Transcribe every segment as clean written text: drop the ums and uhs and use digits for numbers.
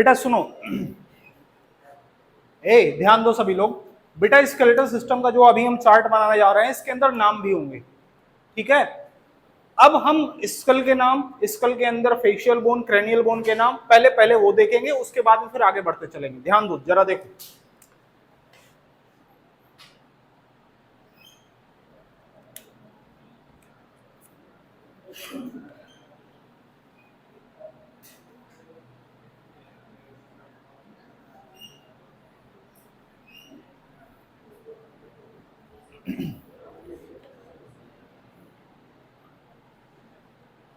बेटा सुनो, ए ध्यान दो सभी लोग। बेटा स्केलेटल सिस्टम का जो अभी हम चार्ट बनाने जा रहे हैं इसके अंदर नाम भी होंगे, ठीक है। अब हम स्कल के नाम, स्कल के अंदर फेशियल बोन, क्रेनियल बोन के नाम पहले पहले वो देखेंगे, उसके बाद में फिर आगे बढ़ते चलेंगे। ध्यान दो जरा, देखो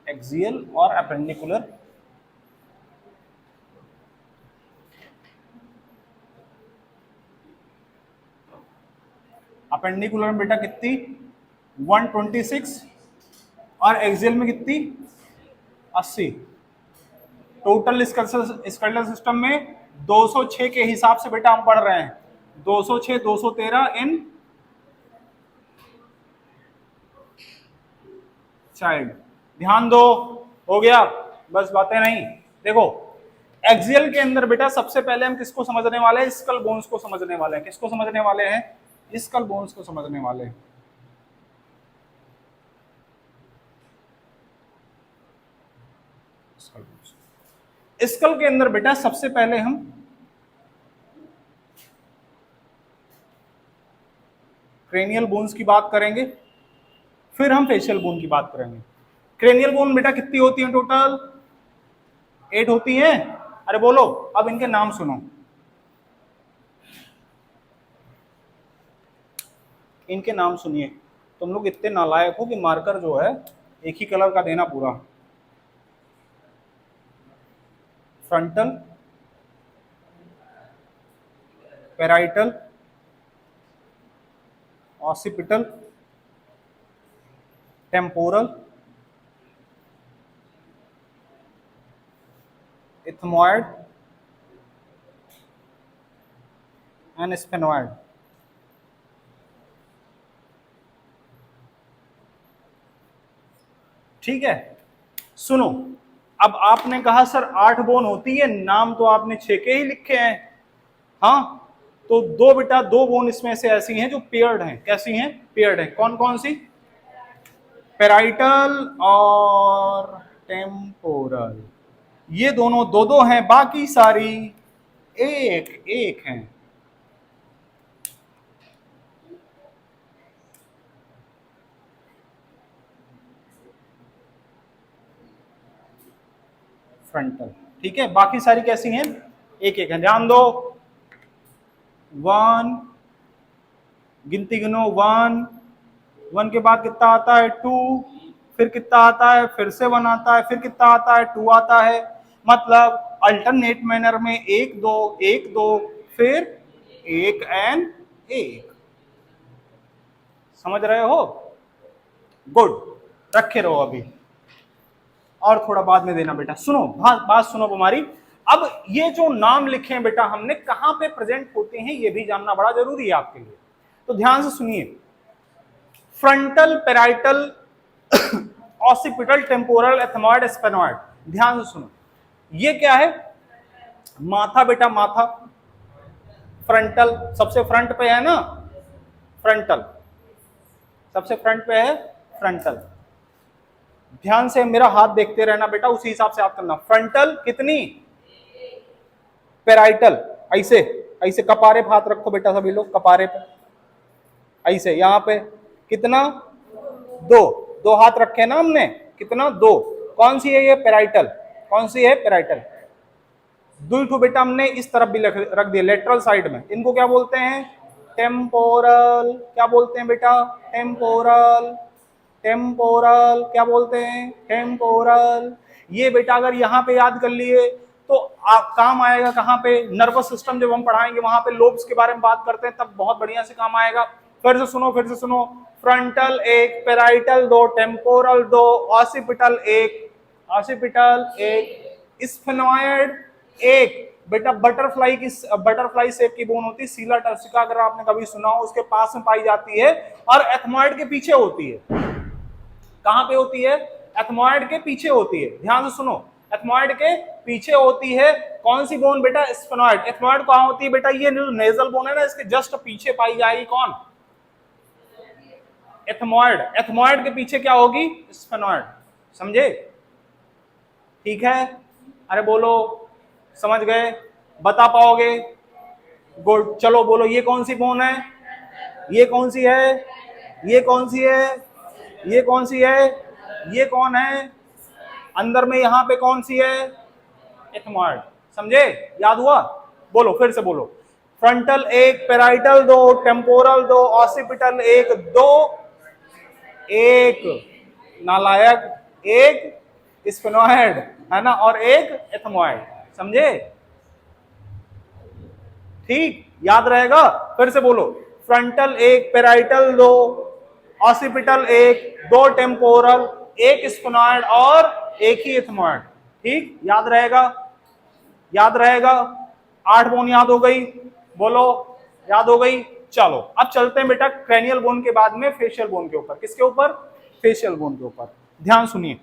एक्सियल और अपेंडिकुलर। अपेंडिकुलर में बेटा कितनी 126 और एक्सियल में कितनी 80। टोटल स्केलेटल सिस्टम में 206 के हिसाब से बेटा हम पढ़ रहे हैं। 206 213 इन चाइल्ड। ध्यान दो, हो गया, बस बातें नहीं। देखो एक्सियल के अंदर बेटा सबसे पहले हम किसको समझने वाले हैं? स्कल बोन्स को समझने वाले हैं। किसको समझने वाले हैं? स्कल बोन्स को समझने वाले हैं। स्कल के अंदर बेटा सबसे पहले हम क्रेनियल बोन्स की बात करेंगे, फिर हम फेशियल बोन की बात करेंगे। क्रेनियल बोन बेटा कितनी होती है? टोटल 8 होती है। अरे बोलो, अब इनके नाम सुनो। इनके नाम सुनिए। तुम लोग इतने नालायक हो कि मार्कर जो है एक ही कलर का देना पूरा। Frontal, parietal, occipital, temporal, ethmoid and sphenoid. ठीक है, सुनो। अब आपने कहा सर 8 बोन होती है, नाम तो आपने 6 के ही लिखे हैं। हाँ, तो दो बेटा, 2 बोन इसमें से ऐसी हैं जो पेयर्ड हैं। कैसी हैं? पेयर्ड हैं। कौन कौन सी? पेराइटल और टेम्पोरल। ये दोनों दो दो हैं, बाकी सारी एक एक हैं। फ्रंटल, ठीक है, बाकी सारी कैसी हैं? एक एक हैं। ध्यान दो, 1, गिनती गिनो, 1, 1 के बाद कितना आता है? 2, फिर कितना आता है? फिर से 1 आता है, फिर कितना आता है? 2 आता है। मतलब अल्टरनेट मैनर में 1 2 1 2 फिर 1 एंड 1। समझ रहे हो? गुड, रखे रहो अभी, और थोड़ा बाद में देना बेटा। सुनो बात सुनो हमारी। अब ये जो नाम लिखे हैं बेटा हमने, कहां पे प्रेजेंट होते हैं ये भी जानना बड़ा जरूरी है आपके लिए। तो ध्यान से सुनिए। Frontal, parietal, occipital, temporal, ethmoid, sphenoid. ध्यान से सुनो, ये क्या है? माथा बेटा, माथा। फ्रंटल सबसे फ्रंट पे है ना, फ्रंटल सबसे फ्रंट पे है, फ्रंटल। ध्यान से मेरा हाथ देखते रहना बेटा, उसी हिसाब से आप करना। फ्रंटल कितनी? पेराइटल ऐसे ऐसे कपारे पे हाथ रखो बेटा, सभी लोग कपारे पे ऐसे, यहां पे कितना? 2 2 हाथ रखे ना हमने, कितना? 2। कौन सी है ये? पेराइटल। कौन सी है? पेराइटल। 2 बेटा हमने इस तरफ भी रख दिया, लेटरल साइड में। इनको क्या बोलते हैं? टेम्पोरल। क्या बोलते हैं बेटा? टेम्पोरल। टेम्पोरल क्या बोलते हैं? टेम्पोरल। ये बेटा अगर यहाँ पे याद कर लिए तो काम आएगा कहाँ पे? नर्वस सिस्टम जब हम पढ़ाएंगे वहां पे लोब्स के बारे में बात करते हैं तब बहुत बढ़िया से काम आएगा। फिर से सुनो, फिर से सुनो। Frontal 1, parietal 2, temporal 2, occipital 1, occipital 1, sphenoid 1। बेटा बटरफ्लाई शेप की बोन होती है, सीला टर्सिका, अगर आपने कभी सुना हो, उसके पास में पाई जाती है और एथमॉइड के पीछे होती है। कहां पे होती है? एथमॉइड के पीछे होती है। ध्यान से सुनो, एथमॉइड के पीछे होती है कौन सी बोन बेटा? स्फेनॉइड। एथमॉइड कहाँ होती है बेटा? ये नेजल बोन है ना, इसके जस्ट पीछे पाई जाएगी कौन? एथमॉइड। एथमॉइड के पीछे क्या होगी? स्फेनॉइड। समझे? ठीक है, अरे बोलो, समझ गए? बता पाओगे? गुड, चलो बोलो, ये कौन सी बोन है? ये कौन सी है? ये कौन सी है? ये कौन सी है? ये कौन है? अंदर में यहां पे कौन सी है? एथमॉइड। समझे? याद हुआ? बोलो, फिर से बोलो। फ्रंटल एक, पेराइटल दो, टेम्पोरल दो, ऑसिपिटल एक, दो, एक नालायक, एक स्फेनॉइड है ना, और एक एथमॉइड। समझे? ठीक, याद रहेगा? फिर से बोलो, फ्रंटल एक, पेराइटल दो, ऑसिपिटल एक, दो टेम्पोरल, एक स्फेनॉइड और एक ही एथमॉइड। ठीक, याद रहेगा? याद रहेगा? 8 बोन याद हो गई? बोलो, याद हो गई? चलो अब चलते हैं बेटा क्रेनियल बोन के बाद में फेशियल बोन के ऊपर। किसके ऊपर? फेशियल बोन के ऊपर। ध्यान सुनिए,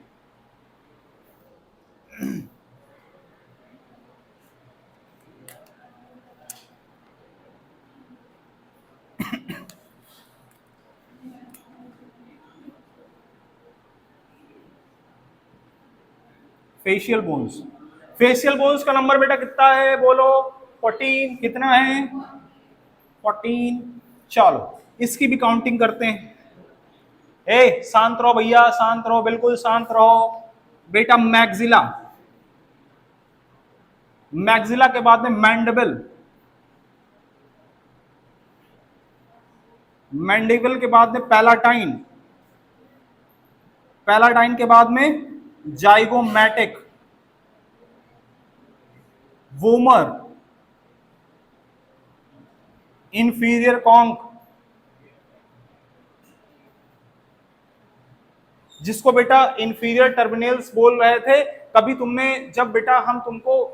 फेशियल बोन्स। फेशियल बोन्स का नंबर बेटा कितना है? बोलो 14। कितना है? 14। चलो इसकी भी काउंटिंग करते हैं। ए शांत रहो भैया, शांत रहो, बिल्कुल शांत रहो बेटा। मैक्सिला, मैक्सिला के बाद में मैंडिबल, मैंडिबल के बाद में पैलाटाइन, पैलाटाइन के बाद में जाइगोमैटिक, वूमर, इंफीरियर कॉन्क, जिसको बेटा इंफीरियर टर्मिनल्स बोल रहे थे। कभी तुमने जब बेटा हम तुमको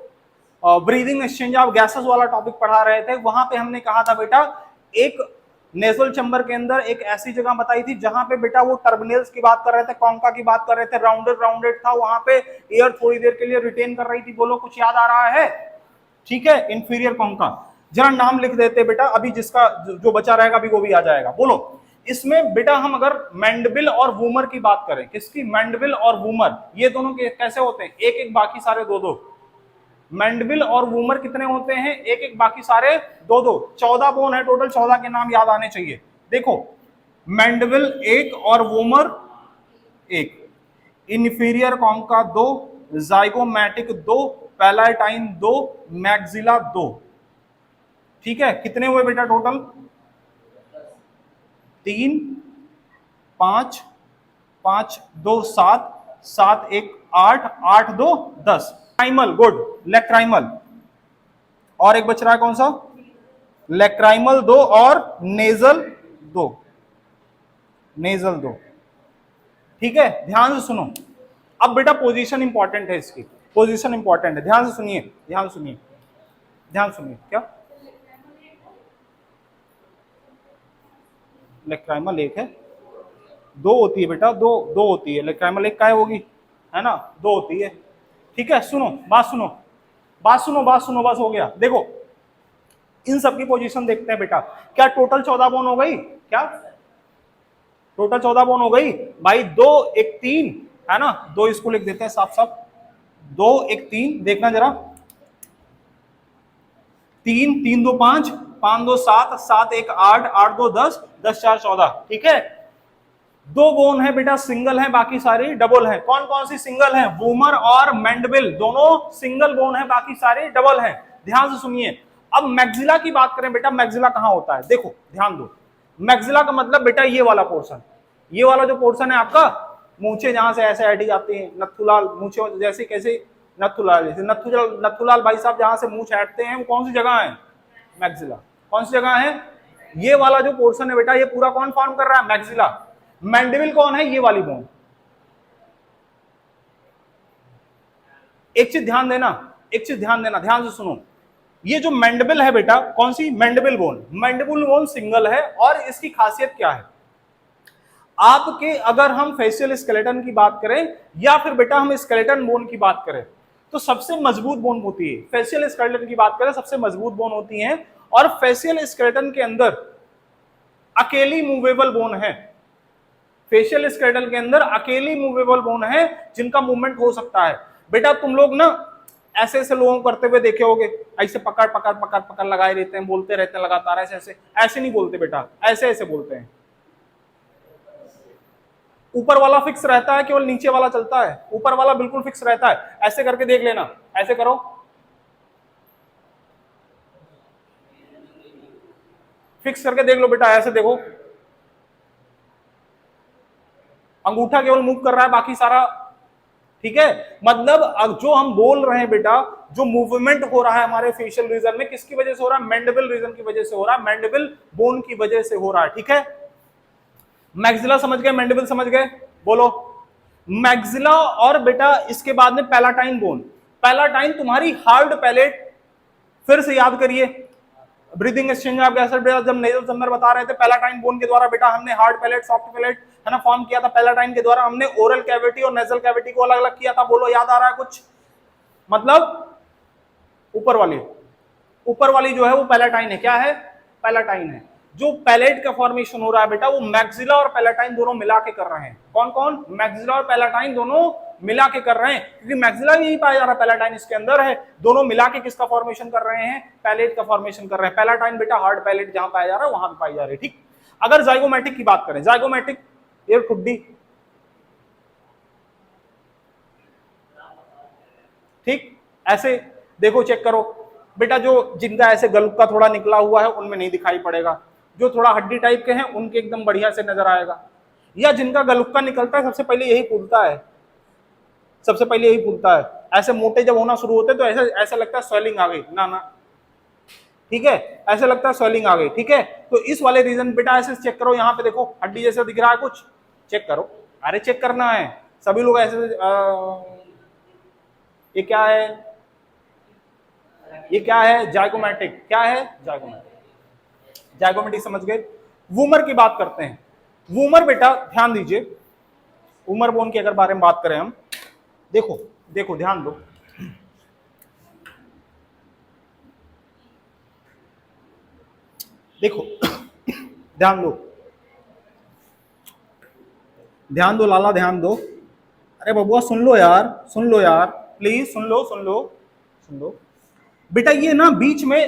ब्रीदिंग एक्सचेंज ऑफ गैसेस वाला टॉपिक पढ़ा रहे थे, वहां पे हमने कहा था बेटा एक नेजल चैम्बर के अंदर एक ऐसी जगह बताई थी जहां पे बेटा वो टर्मिनल्स की बात कर रहे थे, कॉन्का की बात कर रहे थे, राउंडेड राउंडेड था, वहां पे एयर थोड़ी देर के लिए रिटेन कर रही थी। बोलो, कुछ याद आ रहा है? ठीक है, इंफीरियर कॉन्का। जरा नाम लिख देते बेटा, अभी जिसका जो बचा रहेगा अभी वो भी आ जाएगा। बोलो, इसमें बेटा हम अगर मैंडिबल और वूमर की बात करें, किसकी? मैंडिबल और वूमर, ये दोनों कैसे होते हैं? एक एक, बाकी सारे दो दो। मैंडिबल और वूमर कितने होते हैं? एक एक, बाकी सारे दो दो। 14 बोन है टोटल, 14 के नाम याद आने चाहिए। देखो, मैंडिबल एक और वूमर एक, inferior concha 2, zygomatic 2, palatine 2, maxilla 2। ठीक है, कितने हुए बेटा टोटल? 3, 5, 5 2 7, 7 1 8, 8 2 10। Lacrimal, good, lacrimal. और एक बच रहा है कौन सा? लेक्राइमल 2 और नेजल 2, नेजल 2। ठीक है, ध्यान से सुनो। अब बेटा पोजीशन इंपॉर्टेंट है, इसकी पोजीशन इंपॉर्टेंट है, ध्यान से सुनिए, ध्यान सुनिए, ध्यान सुनिए। क्या? लेक्राइमल एक है, 2 होती है बेटा, 2 2 होती है। लेक्राइमल एक काय होगी, है ना, 2 होती है। ठीक है, सुनो, बात सुनो, बात सुनो, बात सुनो, बस हो गया। देखो इन सब की पोजीशन देखते हैं बेटा। क्या टोटल 14 बोन हो गई? क्या टोटल 14 बोन हो गई भाई? 2 1 3 है ना, 2 इसको लिख देते हैं साफ साफ, 2 1 3। देखना जरा, 3 3 2 5, 5 2 7, 7 1 8, 8 2 10, 10 4 14। ठीक है, 2 बोन है बेटा सिंगल है, बाकी सारी डबल है। कौन कौन सी सिंगल है? वूमर और मैंडिबल, दोनों सिंगल बोन है, बाकी सारे डबल है। ध्यान से सुनिए। अब मैक्सिला की बात करें बेटा, मैक्सिला कहां होता है? देखो ध्यान दो, मैक्सिला का मतलब बेटा ये वाला पोर्शन, ये वाला जो पोर्शन है आपका, मूछे जहां से ऐसे हटी जाती है, नथुलाल मूछे जैसे, कैसे नथुलाल, जैसे नथुलाल भाई साहब जहां से मूछ हटते हैं, वो कौन सी जगह है? मैक्सिला। कौन सी जगह है? ये वाला जो पोर्शन है बेटा, ये पूरा कौन फॉर्म कर रहा है? मैक्सिला। मैंडिबल कौन है? ये वाली बोन। एक चीज ध्यान देना, एक चीज ध्यान देना, ध्यान से सुनो। ये जो मैंडिबल है बेटा, कौन सी? Mandible bone. Mandible bone single है, और इसकी खासियत क्या है? आपके अगर हम फेशियल स्केलेटन की बात करें या फिर बेटा हम स्केलेटन बोन की बात करें, तो सबसे मजबूत बोन होती है। फेशियल स्केलेटन की बात करें, सबसे मजबूत बोन होती है, और फेशियल स्केलेटन के अंदर अकेली मूवेबल बोन है। फेशियल स्केलेटन के अंदर अकेली मूवेबल बोन है जिनका मूवमेंट हो सकता है। बेटा तुम लोग ना ऐसे ऐसे लोगों को करते हुए देखे होगे, ऐसे पकड़ पकड़ पकड़ पकड़ लगाए रहते हैं, बोलते रहते हैं लगातार, ऐसे ऐसे ऐसे नहीं बोलते बेटा, ऐसे ऐसे बोलते हैं। ऊपर वाला फिक्स रहता है, केवल नीचे वाला चलता है। ऊपर वाला बिल्कुल फिक्स रहता है। ऐसे करके देख लेना, ऐसे करो, फिक्स करके देख लो बेटा, ऐसे देखो, अंगूठा केवल मूव कर रहा है, बाकी सारा ठीक है। मतलब अब जो हम बोल रहे हैं बेटा, जो मूवमेंट हो रहा है हमारे फेशियल रीजन में, किसकी वजह से हो रहा है? मैंडिबल रीजन की वजह से हो रहा है, मैंडिबल बोन की वजह से हो रहा है। ठीक है, मैक्सिला समझ गए, मैंडिबल समझ गए, बोलो मैक्सिला। और बेटा इसके बाद में पैलाटाइन बोन। पैलाटाइन तुम्हारी हार्ड पैलेट, फिर से याद करिए, ब्रीदिंग एक्सचेंज ऑफ गैसेस बेटा जब नेजल चैम्बर बता रहे थे, पैलाटाइन बोन के द्वारा बेटा हमने हार्ड पैलेट, सॉफ्ट पैलेट है ना फॉर्म किया था। पैलाटाइन के द्वारा हमने ओरल कैविटी और नेजल कैविटी को अलग अलग किया था। बोलो याद आ रहा है कुछ? मतलब ऊपर वाली जो है वो पैलाटाइन है। क्या है? पैलाटाइन है। जो पैलेट का फॉर्मेशन हो रहा है बेटा, वो मैक्सिला और पैलाटाइन दोनों मिला के कर रहे हैं। कौन कौन? मैक्सिला और पैलाटाइन दोनों मिला के कर रहे हैं, क्योंकि मैक्सिला भी यही पाया जा रहा है, पैलाटाइन इसके अंदर है। दोनों मिला के किसका फॉर्मेशन कर रहे हैं? पैलेट का फॉर्मेशन कर रहे हैं। पैलाटाइन बेटा हार्ड पैलेट जहां पाया जा रहा है वहां पे पाई जा रही है। ठीक, अगर जाइगोमैटिक की बात करें, जाइगोमैटिक ये ठुड्डी, ठीक, ऐसे देखो, चेक करो बेटा, जो जिनका ऐसे गलुक्का थोड़ा निकला हुआ है उनमें नहीं दिखाई पड़ेगा, जो थोड़ा हड्डी टाइप के हैं उनके एकदम बढ़िया से नजर आएगा। या जिनका गलुक्का निकलता है सबसे पहले यही फूलता है, सबसे पहले यही फूलता है। ऐसे मोटे जब होना शुरू होते तो ऐसे ऐसा लगता है स्वेलिंग आ गई, ना ना, ठीक है, ऐसे लगता है स्वेलिंग आ गई। ठीक है, तो इस वाले रीजन बेटा ऐसे चेक करो, यहाँ पे देखो हड्डी जैसा दिख रहा है कुछ, चेक करो, अरे चेक करना है। सभी लोग ऐसे ये क्या है? ये क्या है? जाइगोमैटिक। क्या है? जाइगोमैटिक। जाइगोमैटिक समझ गए। वूमर की बात करते हैं। वूमर बेटा ध्यान दीजिए, वूमर बोन की अगर बारे में बात करें हम, देखो देखो ध्यान दो, देखो ध्यान दो, ध्यान दो लाला, ध्यान दो। अरे बबुआ सुन लो यार, सुन लो यार, प्लीज सुन लो, सुन लो, सुन लो बेटा। ये ना बीच में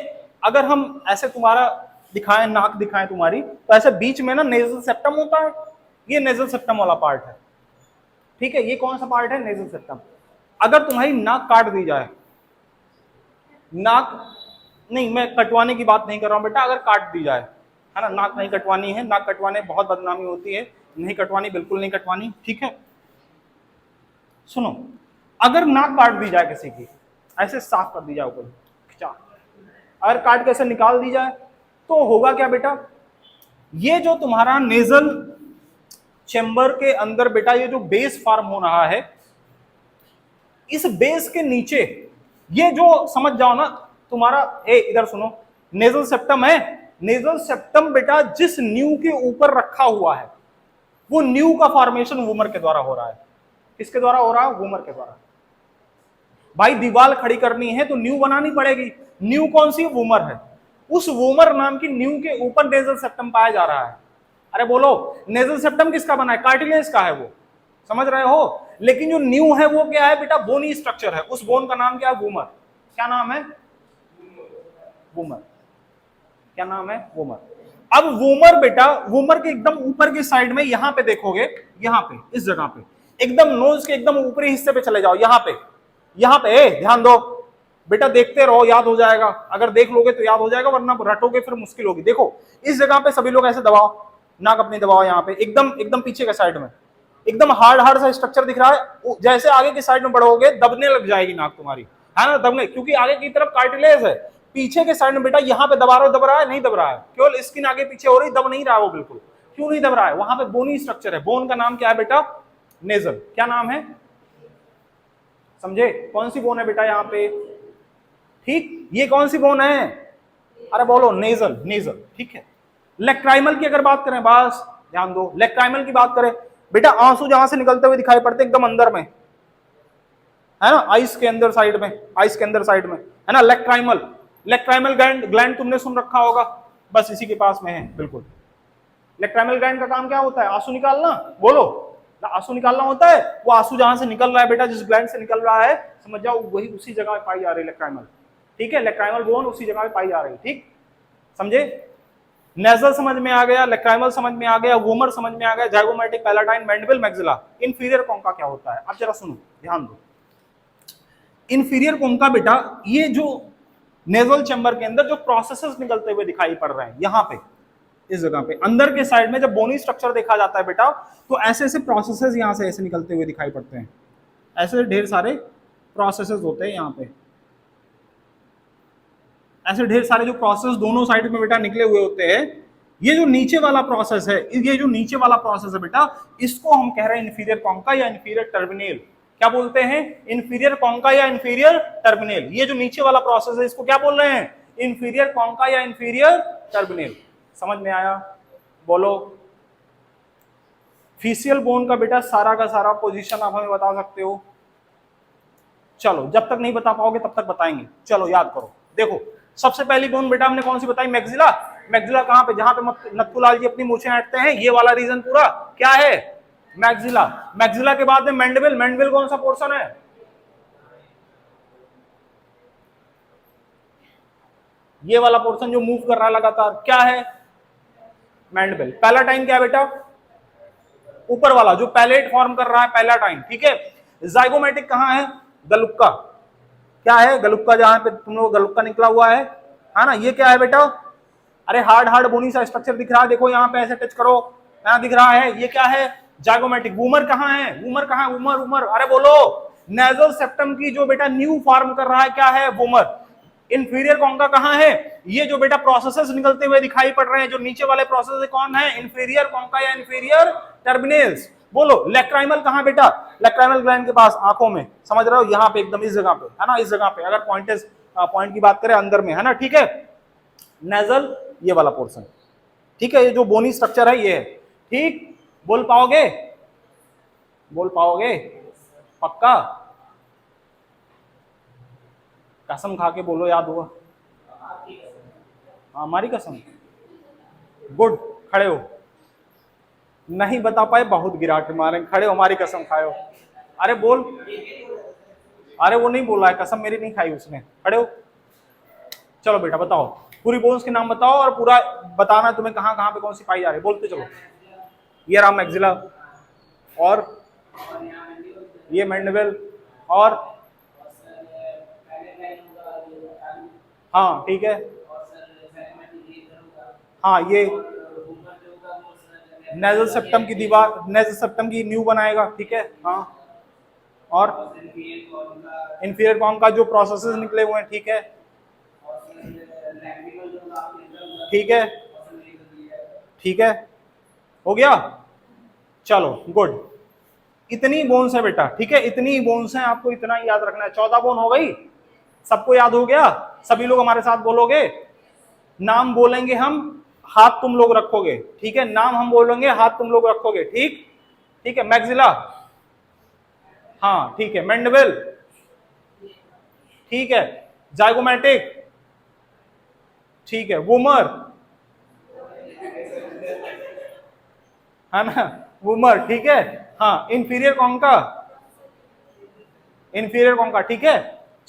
अगर हम ऐसे तुम्हारा दिखाएं, नाक दिखाएं तुम्हारी, तो ऐसे बीच में ना नेजल सेप्टम होता है, ये नेजल सेप्टम वाला पार्ट है। ठीक है, ये कौन सा पार्ट है? Nasal septum. अगर तुम्हारी नाक काट दी जाए, नाक नहीं, मैं कटवाने की बात नहीं कर रहा हूं बेटा, अगर काट दी जाए, है ना, नाक नहीं कटवानी है, नाक कटवाने बहुत बदनामी होती है, नहीं कटवानी, बिल्कुल नहीं कटवानी। ठीक है, सुनो, अगर नाक काट दी जाए किसी की, ऐसे साफ कर दी जाए ऊपर, अगर काट के ऐसे निकाल दी जाए, तो होगा क्या बेटा? ये जो तुम्हारा नेजल चेंबर के अंदर बेटा ये जो बेस फॉर्म हो रहा है, इस बेस के नीचे ये जो समझ जाओ ना तुम्हारा, इधर सुनो, नेजल सेप्टम है। नेजल सेप्टम बेटा जिस न्यू के ऊपर रखा हुआ है, वो न्यू का फॉर्मेशन वूमर के द्वारा हो रहा है। किसके द्वारा हो रहा है? वूमर के द्वारा। भाई दीवार खड़ी करनी है तो न्यू बनानी पड़ेगी। न्यू कौन सी? वूमर है। उस वूमर नाम की न्यू के ऊपर नेजल सेप्टम पाया जा रहा है। अरे बोलो, नेजल सेप्टम किसका बना है? कार्टिलेज का है, वो समझ रहे हो। लेकिन जो न्यू है वो क्या है बेटा? बोनी स्ट्रक्चर है। उस बोन का नाम क्या है? वूमर। क्या नाम है? वूमर। क्या नाम है? वूमर। अब वूमर बेटा, वूमर के एकदम ऊपर की साइड में यहां पे देखोगे, यहां पे इस जगह पे एकदम नोज के एकदम ऊपरी हिस्से पे चले जाओ, यहां पे ध्यान दो बेटा, देखते रहो, याद हो जाएगा। अगर देख लोगे तो याद हो जाएगा, वरना रटोगे फिर मुश्किल होगी। देखो इस जगह पे सभी लोग ऐसे दबाओ, नाक अपनी दबाओ, यहाँ पे एकदम एकदम पीछे के साइड में एकदम हार्ड हार्ड सा स्ट्रक्चर दिख रहा है। जैसे आगे की साइड में बढ़ोगे दबने लग जाएगी नाक तुम्हारी, है ना, दबने, क्योंकि आगे की तरफ कार्टिलेज है। पीछे के साइड में बेटा यहाँ पे दबा रहा है, नहीं दब रहा है, केवल स्किन आगे पीछे हो रही, दब नहीं रहा वो बिल्कुल। क्यों नहीं दब रहा है? वहां पे बोनी स्ट्रक्चर है। बोन का नाम क्या है बेटा? नेजल। क्या नाम है? समझे? कौन सी बोन है बेटा यहाँ पे? ठीक, ये कौन सी बोन है? अरे बोलो, नेजल। नेजल, ठीक है। लेक्राइमल की अगर बात करें, बस ध्यान दो, लेक्राइमल की बात करें बेटा, आंसू जहां से निकलते हुए दिखाई पड़ते एकदम अंदर में, है ना, आइस के अंदर साइड में, आइस के अंदर साइड में, है ना। लेक्राइमल, लेक्राइमल ग्लैंड तुमने सुन रखा होगा, बस इसी के पास में है, बिल्कुल। लेक्राइमल ग्लैंड का काम क्या होता है? आंसू निकालना, बोलो, आंसू निकालना होता है। वो आंसू जहां से निकल रहा है बेटा, जिस ग्लैंड से निकल रहा है, समझ जाओ वही उसी जगह पे पाई जा रही है लेक्राइमल, ठीक है। लेक्राइमल बोन उसी जगह पे पाई जा रही है, ठीक, समझे। नेजल समझ में आ गया, लेक्राइमल समझ में आ गया, वोमर समझ में आ गया, zygomatic, palatine, mandible, maxilla. Inferior concha क्या होता है? अब जरा सुनो, ध्यान दो। इंफीरियर कॉन्का बेटा, ये जो नेजल चैम्बर के अंदर जो प्रोसेसेस निकलते हुए दिखाई पड़ रहे हैं, यहां पे इस जगह पे अंदर के साइड में जब बोनी स्ट्रक्चर देखा जाता है बेटा, तो ऐसे ऐसे प्रोसेसेस यहां से ऐसे निकलते हुए दिखाई पड़ते हैं। ऐसे ढेर सारे प्रोसेसेस होते हैं यहां पे, ऐसे ढेर सारे जो प्रोसेस दोनों साइड में बेटा निकले हुए होते हैं। ये जो नीचे वाला प्रोसेस है, ये जो नीचे वाला प्रोसेस है बेटा, इसको हम कह रहे हैं इंफीरियर कॉन्का या इंफीरियर टर्मिनेल। क्या बोलते हैं? इंफीरियर कॉन्का या इंफीरियर टर्मिनेल। ये जो नीचे वाला प्रोसेस है, इसको क्या बोल रहे हैं? इंफीरियर कॉन्का या इंफीरियर टर्मिनेल। समझ में आया? बोलो। फीसियल बोन का बेटा सारा का सारा पोजीशन आप हमें बता सकते हो? चलो, जब तक नहीं बता पाओगे तब तक बताएंगे। चलो याद करो, देखो सबसे पहली बोन बेटा हमने कौन सी बताई? मैक्सिला। मैक्सिला कहां पे? जहां पे नथुलाल जी अपनी मूछें ऐंठते हैं, ये वाला रीजन पूरा क्या है? मैक्सिला। मैक्सिला के बाद में मैंडिबल। मैंडिबल कौन सा पोर्शन है? ये वाला पोर्शन जो मूव कर रहा है लगातार, क्या है? मैंडिबल। पैलाटाइन क्या है बेटा? ऊपर वाला जो पैलेट फॉर्म कर रहा है, पैलाटाइन, ठीक है। जाइगोमैटिक कहां है? गलुक्का। क्या है? गलुक्का, जहां पे तुम लोग गलुक्का निकला हुआ है ना, ये क्या है बेटा? अरे हार्ड हार्ड बोनी सा स्ट्रक्चर दिख रहा है, देखो यहाँ पे ऐसे टच करो, यहाँ दिख रहा है, ये क्या है? जाइगोमैटिक। वूमर कहाँ है? वूमर कहाँ है? वूमर, वूमर, अरे बोलो। नेजल सेप्टम की जो बेटा न्यू फॉर्म कर रहा है, क्या है? वूमर। इंफीरियर कॉन्का कहाँ है? ये जो बेटा प्रोसेसेस निकलते हुए दिखाई पड़ रहे हैं, जो नीचे वाले प्रोसेस कौन है? इंफीरियर कॉन्का या इंफीरियर टर्मिनल्स। बोलो। लेक्राइमल कहाँ बेटा? लेक्राइमल ग्लैंड के पास, आंखों में, समझ रहे हो, यहाँ पे एकदम इस जगह पे, है ना, इस जगह पे, अगर पॉइंट की बात करें अंदर में, है ना, ठीक है। नेजल ये वाला पोर्शन, ठीक है, ये जो बोनी स्ट्रक्चर है ये है, ठीक। बोल पाओगे? बोल पाओगे? पक्का? कसम खा के बोलो, याद हुआ? हमारी कसम। गुड, खड़े हो। नहीं बता पाए, बहुत गिराट मारे, खड़े हो, हमारी कसम खाए हो। अरे बोल। अरे वो नहीं बोला है, कसम मेरी नहीं खाई उसने, खड़े हो। चलो बेटा बताओ, पूरी बोन्स के नाम बताओ और पूरा बताना तुम्हें कहां कहां पे कौन सी पाई जा रही है, बोलते चलो। ये राम मैक्सिला, और ये मैंडिबल, और हाँ ठीक है, हाँ ये नेजल सेप्टम की दीवार, नेजल सेप्टम की न्यू बनाएगा, ठीक है, हाँ। और इंफीरियर कॉन्का जो प्रोसेसेस निकले हुए हैं, ठीक है, ठीक है, ठीक है, हो गया। चलो गुड। इतनी बोन्स है बेटा, ठीक है, इतनी बोन्स है, आपको इतना ही याद रखना है। 14 बोन हो गई, सबको याद हो गया? सभी लोग हमारे साथ बोलोगे, नाम बोलेंगे हम, हाथ तुम लोग रखोगे, ठीक है, नाम हम बोलेंगे, हाथ तुम लोग रखोगे, ठीक, ठीक है। मैक्सिला, हाँ ठीक है। मैंडिबल, ठीक है। जाइगोमैटिक, ठीक है। वूमर, है ना, वूमर, ठीक है, हाँ। इंफीरियर कॉन्का, इंफीरियर कॉन्का, ठीक है।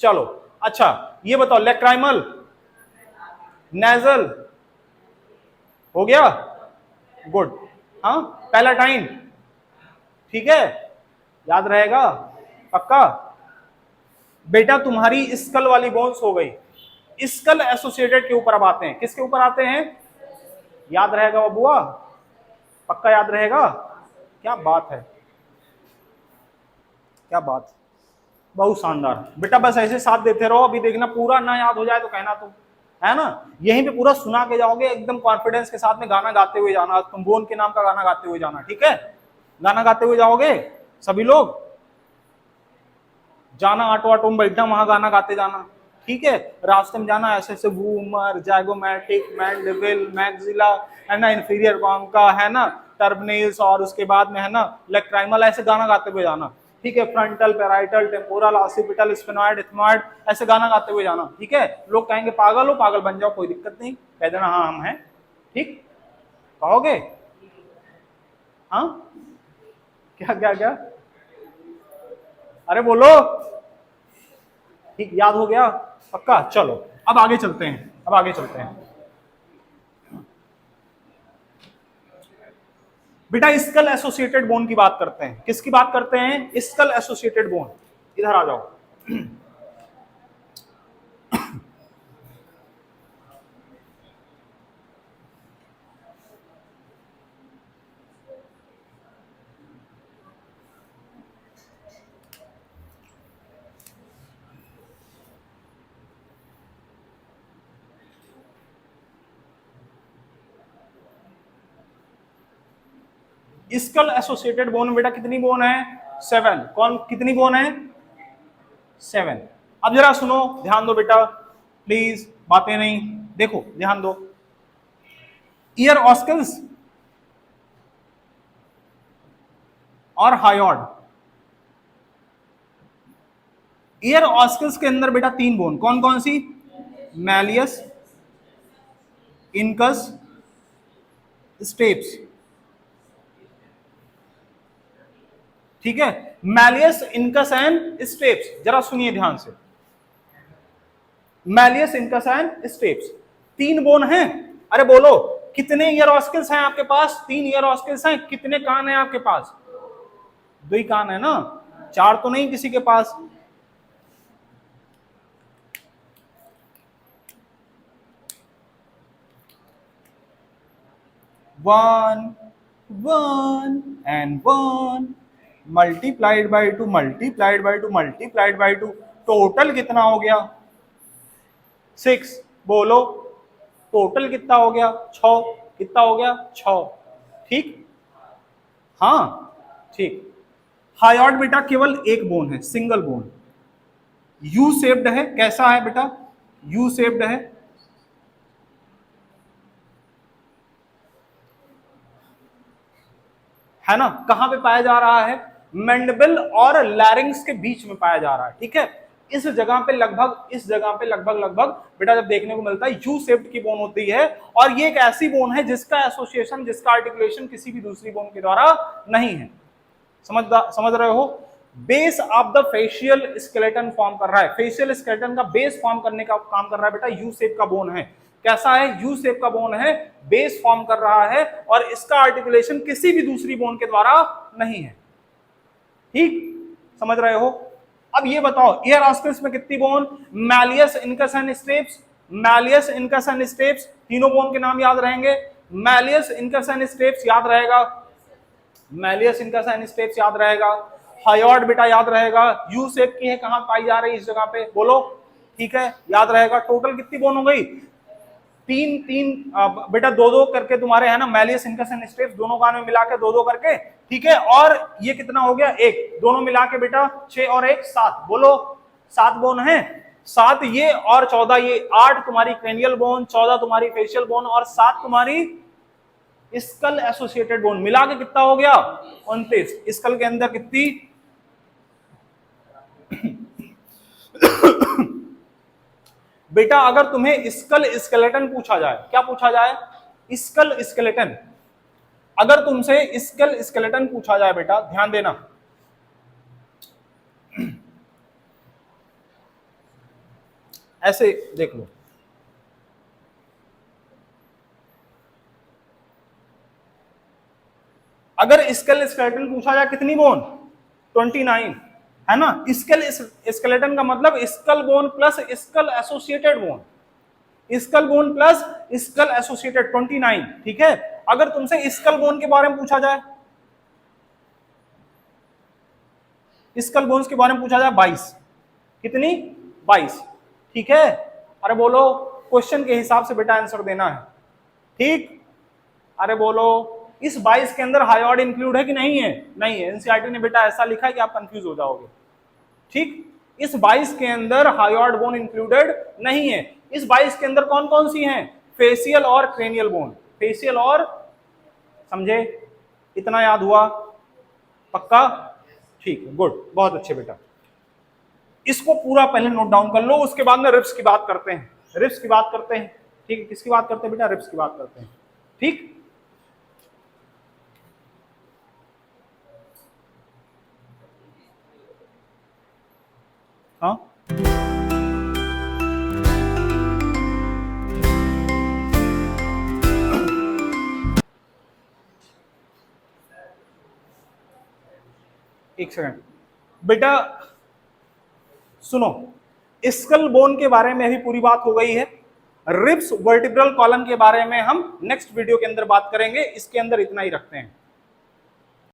चलो अच्छा, ये बताओ, लेक्राइमल, नेजल, हो गया, गुड, हाँ। पैलाटाइन, ठीक है, याद रहेगा पक्का? बेटा तुम्हारी स्कल वाली बोन्स हो गई, स्कल एसोसिएटेड के ऊपर अब आते हैं, किसके ऊपर आते हैं? याद रहेगा बबुआ? पक्का याद रहेगा? क्या बात है, क्या बात, बहुत शानदार बेटा। बस ऐसे साथ देते रहो, अभी देखना पूरा ना याद हो जाए तो कहना तुम, है ना। यहीं पे पूरा सुना के जाओगे, एकदम कॉन्फिडेंस के साथ में गाना गाते हुए जाना, तुम बोन के नाम का गाना गाते हुए जाना, ठीक है। गाना गाते हुए जाओगे सभी लोग, जाना ऑटो ऑटो में बैठना, वहां गाना गाते जाना, ठीक है। रास्ते में जाना ऐसे ऐसे, वूमर, जाइगोमैटिक, मैंडिबल, मैक्सिला, है ना, इंफीरियर कॉन्का, है ना, टर्मिनल्स, और उसके बाद में है ना लेक्राइमल, ऐसे गाना गाते हुए जाना। ठीक है, frontal, parietal, temporal, occipital, sphenoid, ethmoid, ऐसे गाना गाते हुए जाना, ठीक है। लोग कहेंगे पागल हो, पागल बन जाओ, कोई दिक्कत नहीं, कह देना हाँ हम हैं, ठीक, कहोगे? हाँ, क्या क्या क्या, अरे बोलो, ठीक, याद हो गया पक्का? चलो अब आगे चलते हैं, अब आगे चलते हैं बेटा। स्कल एसोसिएटेड बोन की बात करते हैं। किसकी बात करते हैं? Skull associated bone. इधर आ जाओ। स्कल एसोसिएटेड बोन बेटा कितनी बोन है? 7। कौन कितनी बोन है? 7। अब जरा सुनो, ध्यान दो बेटा प्लीज, बातें नहीं, देखो ध्यान दो। ईयर ऑस्कल्स और हायोड। ईयर ऑस्कल्स के अंदर बेटा 3 बोन, कौन कौन सी? मैलियस, इनकस, स्टेप्स, ठीक है। मैलियस, इनकस एंड स्टेप्स, जरा सुनिए ध्यान से। Malleus, incus and steps, 3 bone हैं। अरे बोलो कितने ईयर ऑस्कल्स हैं आपके पास? 3 ईयर ऑस्कल्स हैं। कितने कान हैं आपके पास? 2 ही कान है ना, 4 तो नहीं किसी के पास। One and 1 multiplied by 2 multiplied by 2 multiplied by 2, total कितना हो गया? 6। बोलो टोटल कितना हो गया? 6। कितना हो गया? 6, ठीक, हाँ ठीक। हायोड बेटा केवल एक बोन है, सिंगल बोन, यू शेप्ड है। कैसा है बेटा? यू शेप्ड है ना। कहां पे पाया जा रहा है? मैंडिबल और लैरिंग्स के बीच में पाया जा रहा है, ठीक है। इस जगह पे लगभग बेटा जब देखने को मिलता है, यू शेप्ड की बोन होती है, और ये एक ऐसी बोन है जिसका एसोसिएशन, जिसका आर्टिकुलेशन किसी भी दूसरी बोन के द्वारा नहीं है। समझ रहे हो? Base of the facial skeleton form कर रहा है, फेशियल स्केलेटन का बेस फॉर्म करने का काम कर रहा है बेटा, यू शेप का बोन है। कैसा है? यू शेप का बोन है, बेस फॉर्म कर रहा है, और इसका आर्टिकुलेशन किसी भी दूसरी बोन के द्वारा नहीं है, ठीक, समझ रहे हो? अब ये बताओ ईयर ऑस्कल्स में कितनी bone? Malleus, incus and steps, malleus, incus and steps, तीनों बोन के नाम याद रहेंगे। मैलियस, इनकस एंड स्टेप्स याद रहेगा, मैलियस, इनकस एंड स्टेप्स याद रहेगा। हायोड बेटा याद रहेगा, यू शेप की है, कहां पाई जा रही है? इस जगह पे, बोलो, ठीक है, याद रहेगा। टोटल कितनी बोन हो गई? 3 बेटा, 2 करके तुम्हारे है ना, मैलियस, इनकस एंड स्टेप्स, दोनों कान में मिला के 2 करके, ठीक है। और ये कितना हो गया? 1, दोनों मिला के बेटा 6 और 1 7, बोलो 7 बोन है। 7 ये और 14 ये, 8 तुम्हारी क्रेनियल बोन, 14 तुम्हारी फेशियल बोन, और 7 तुम्हारी स्कल एसोसिएटेड बोन, मिला के कितना हो गया? 29। स्कल के अंदर कितनी? बेटा अगर तुम्हें स्कल स्केलेटन पूछा जाए, क्या पूछा जाए? Skull skeleton. अगर तुमसे स्कल स्केलेटन पूछा जाए बेटा, ध्यान देना, ऐसे देख लो, अगर स्कल स्केलेटन पूछा जाए कितनी बोन? 29, है ना। स्कल स्केलेटन का मतलब skull bone plus skull associated bone, skull bone plus skull associated 29, ठीक है। अगर तुमसे स्कल बोन के बारे में पूछा जाए, स्कल बोन्स के बारे में पूछा जाए 22, कितनी? 22, ठीक है। अरे बोलो, क्वेश्चन के हिसाब से बेटा आंसर देना है, ठीक। अरे बोलो, इस 22 के अंदर हायोड इंक्लूड है कि नहीं है? नहीं है। एनसीईआरटी ने बेटा ऐसा लिखा है कि आप कंफ्यूज हो जाओगे, ठीक। इस 22 के अंदर हायोड बोन इंक्लूडेड नहीं है। इस 22 के अंदर कौन कौन सी हैं? फेशियल और क्रेनियल बोन, फेशियल और, समझे? इतना याद हुआ? पक्का? ठीक है, गुड, बहुत अच्छे बेटा। इसको पूरा पहले नोट डाउन कर लो, उसके बाद में रिब्स की बात करते हैं। रिब्स की बात करते हैं, ठीक है, किसकी बात करते हैं बेटा? रिब्स की बात करते हैं, ठीक। हाँ, एक सेकंड बेटा, सुनो, स्कल बोन के बारे में अभी पूरी बात हो गई है। रिब्स वर्टिब्रल कॉलम के बारे में हम नेक्स्ट वीडियो के अंदर बात करेंगे, इसके अंदर इतना ही रखते हैं।